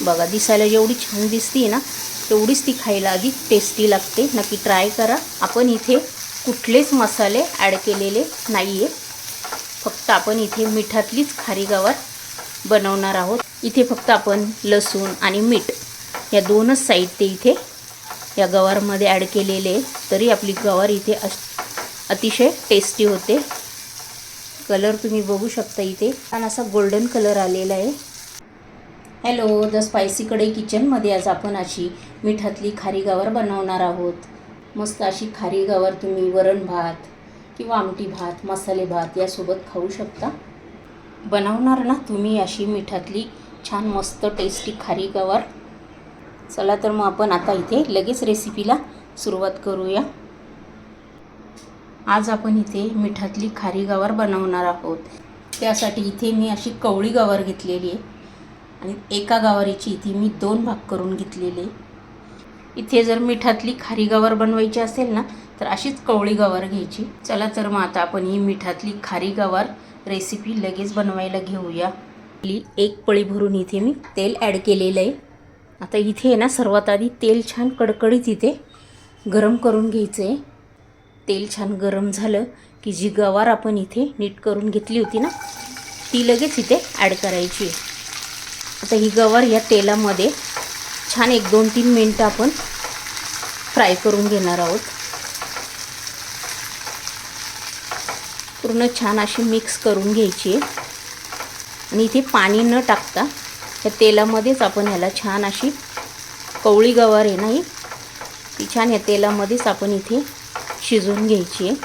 बघा दिसायला जेवढी छान दिसते ना तेवढीच ती खायला अधिक टेस्टी लागते। नक्की ट्राय करा। आपण इथे कुठलेच मसाले ॲड केलेले नाही आहे, फक्त आपण इथे मिठातलीच खारी गवार बनवणार आहोत। इथे फक्त आपण लसूण आणि मीठ या दोनच साहित्य इथे या गवारमध्ये ॲड केलेले, तरी आपली गवार इथे अतिशय टेस्टी होते। कलर तुम्ही बघू शकता, इथे छान असा गोल्डन कलर आलेला आहे। हॅलो, द स्पायसी कढई किचनमध्ये आज आपण अशी मिठातली खारी गवार बनवणार आहोत। मस्त अशी खारी गवार तुम्ही वरण भात किंवा आमटी भात, मसाले भात यासोबत खाऊ शकता। बनवणार ना तुम्ही अशी मिठातली छान मस्त टेस्टी खारी गवार? चला तर मग आपण आता इथे लगेच रेसिपीला सुरुवात करूया। आज आपण इथे मिठातली खारी गवार बनवणार आहोत। त्यासाठी इथे मी अशी कवळी गवार घेतलेली आहे आणि एका गवारीची इथे मी 2 भाग करून घेतलेले। इथे जर मिठातली खारी गवार बनवायची असेल ना तर अशीच कवळी गवार घ्यायची। चला तर मग आता आपण ही मिठातली खारी गवार रेसिपी लगेच बनवायला घेऊया। एक पळी भरून इथे मी तेल ॲड केलेलं आहे। आता इथे ना सर्वात आधी तेल छान कडकडीत इथे गरम करून घ्यायचं आहे। तेल छान गरम झालं की जी गवार आपण इथे नीट करून घेतली होती ना ती लगेच इथे ॲड करायची। आता ही गवार या तेलामध्ये छान 1-2-3 मिनिटं आपण फ्राय करून घेणार आहोत। पूर्ण छान अशी मिक्स करून घ्यायची आहे आणि इथे पाणी न टाकता या तेलामध्येच आपण ह्याला छान अशी कवळी गवार आहे ना ती छान या तेलामध्येच आपण इथे शिजवून घ्यायची आहे।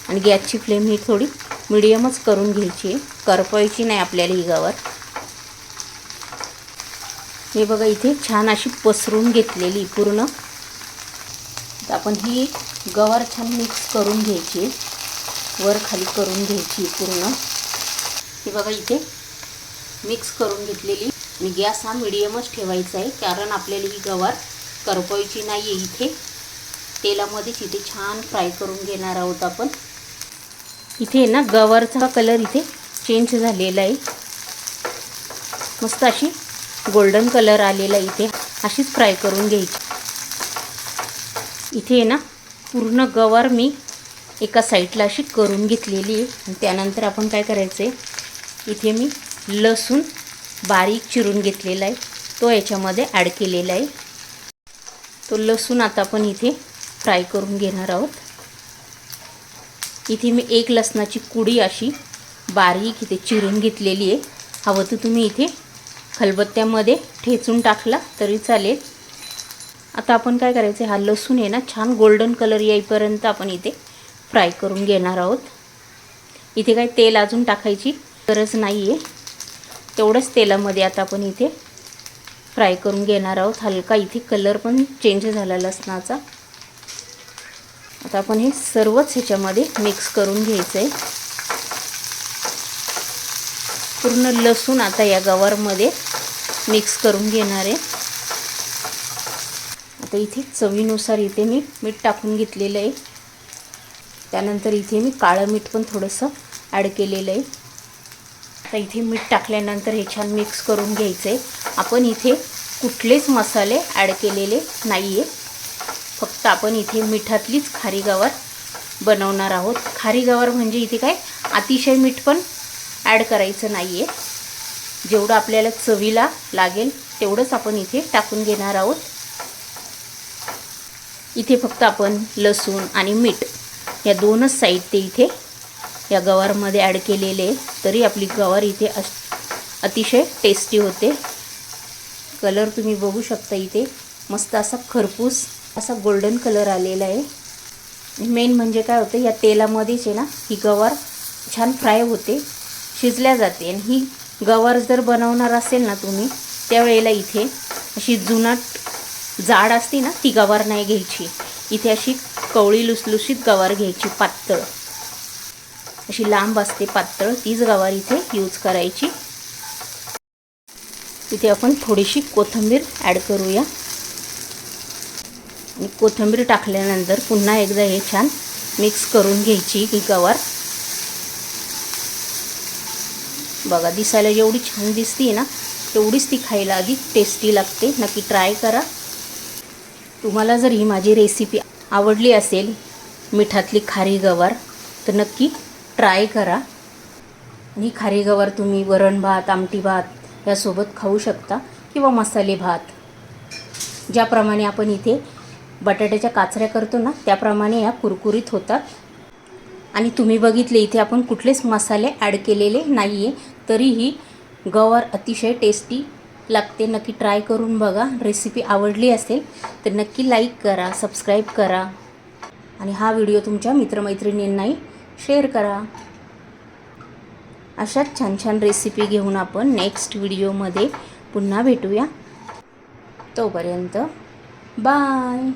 आणि गॅसची फ्लेम ही थोडी मीडियमच करून घ्यायची आहे, करपवायची नाही आपल्याला ही गवार। हे बघा इथे छान अशी पसरून घेतलेली पूर्ण। तर आपण ही गवार छान मिक्स करून घ्यायची, वर खाली करून घ्यायची पूर्ण। हे बघा इथे मिक्स करून घेतलेली आणि गॅस हा मीडियमच ठेवायचा आहे, कारण आपल्याला ही गवार करपवायची नाही आहे। इथे तेलामध्येच इथे छान फ्राय करून घेणार आहोत आपण। इथे ना गवारचा कलर इथे चेंज झालेला आहे, मस्त अशी गोल्डन कलर आलेला इथे। अशीच फ्राय करून घ्यायची। इथे ना पूर्ण गवार मी एका साईडला अशी करून घेतलेली आहे। आणि त्यानंतर आपण काय करायचं आहे, इथे मी लसूण बारीक चिरून घेतलेला आहे, तो याच्यामध्ये ॲड केलेला आहे। तो लसूण आता आपण इथे फ्राय करून घेणार आहोत। इथे मी 1 लसणाची कुडी अशी बारीक इथे चिरून घेतलेली आहे। हवं तर तुम्ही इथे खलबत्त्यामध्ये ठेचून टाकला तरी चालेल। आता आपण काय करायचं, हा लसूण आहे ना छान गोल्डन कलर येईपर्यंत आपण इथे फ्राय करून घेणार आहोत। इथे काही तेल अजून टाकायची गरज नाही आहे, तेवढंच तेलामध्ये आता आपण इथे फ्राय करून घेणार आहोत। हलका इथे कलर पण चेंज झाला लसणाचा। आता आपण हे सर्वच ह्याच्यामध्ये मिक्स करून घ्यायचं आहे। पूर्ण लसूण आता या गवारमध्ये मिक्स करून घेणार आहे। आता इथे चवीनुसार इथे मी मीठ टाकून घेतलेलं आहे। त्यानंतर इथे मी काळं मीठ पण थोडंसं ॲड केलेलं आहे। आता इथे मीठ टाकल्यानंतर हे छान मिक्स करून घ्यायचं आहे। आपण इथे कुठलेच मसाले ॲड केलेले नाही आहे, फक्त आपण इथे मिठातलीच खारी गवार बनवणार आहोत। खारी गवार म्हणजे इथे काय अतिशय मीठ पण ॲड करायचं नाही आहे, जेवढं आपल्याला चवीला लागेल तेवढंच आपण इथे टाकून घेणार आहोत। इथे फक्त आपण लसूण आणि मीठ या दोनच साहित्य इथे या गवारमध्ये ॲड केलेले, तरी आपली गवार इथे अतिशय टेस्टी होते। कलर तुम्ही बघू शकता, इथे मस्त असा खरपूस असा गोल्डन कलर आलेला आहे। मेन म्हणजे काय होतं, या तेलामध्येच आहे ना ही गवार छान फ्राय होते, शिजल्या जाते। आणि ही गवार जर बनवणार असेल ना तुम्ही त्यावेळेला इथे अशी जुनाट जाड असते ना ती गवार नाही घ्यायची, इथे अशी कवळी लुसलुशीत गवार घ्यायची, पातळ अशी लांब असते पातळ, तीच गवार इथे यूज करायची। इथे आपण थोडीशी कोथिंबीर ॲड करूया आणि कोथिंबीर टाकल्यानंतर पुन्हा एकदा हे छान मिक्स करून घ्यायची ही गवार। बघा दिसायला जेवढी छान दिसते ना तेवढीच ती खायला अधिक टेस्टी लागते. नक्की ट्राय करा. तुम्हाला जर ही माझी रेसिपी आवडली असेल मिठातली खारी गवार तर नक्की ट्राय करा. ही खारी गवार तुम्ही वरण भात, आमटी भात यासोबत खाऊ शकता किंवा मसाले भात. ज्याप्रमाणे आपण इथे बटाट्याच्या काचऱ्या करतो ना त्याप्रमाणे या कुरकुरीत होतात. आणि तुम्ही बघितले इथे आपण कुठलेच मसाले ॲड केलेले नाही आहे, तरीही गवार अतिशय टेस्टी लागते. नक्की ट्राय करून बघा. रेसिपी आवडली असेल तर नक्की लाईक करा, सबस्क्राईब करा आणि हा व्हिडिओ तुमच्या मित्रमैत्रिणींनाही शेअर करा. अशाच छान छान रेसिपी घेऊन आपण नेक्स्ट व्हिडिओमध्ये पुन्हा भेटूया. तोपर्यंत बाय.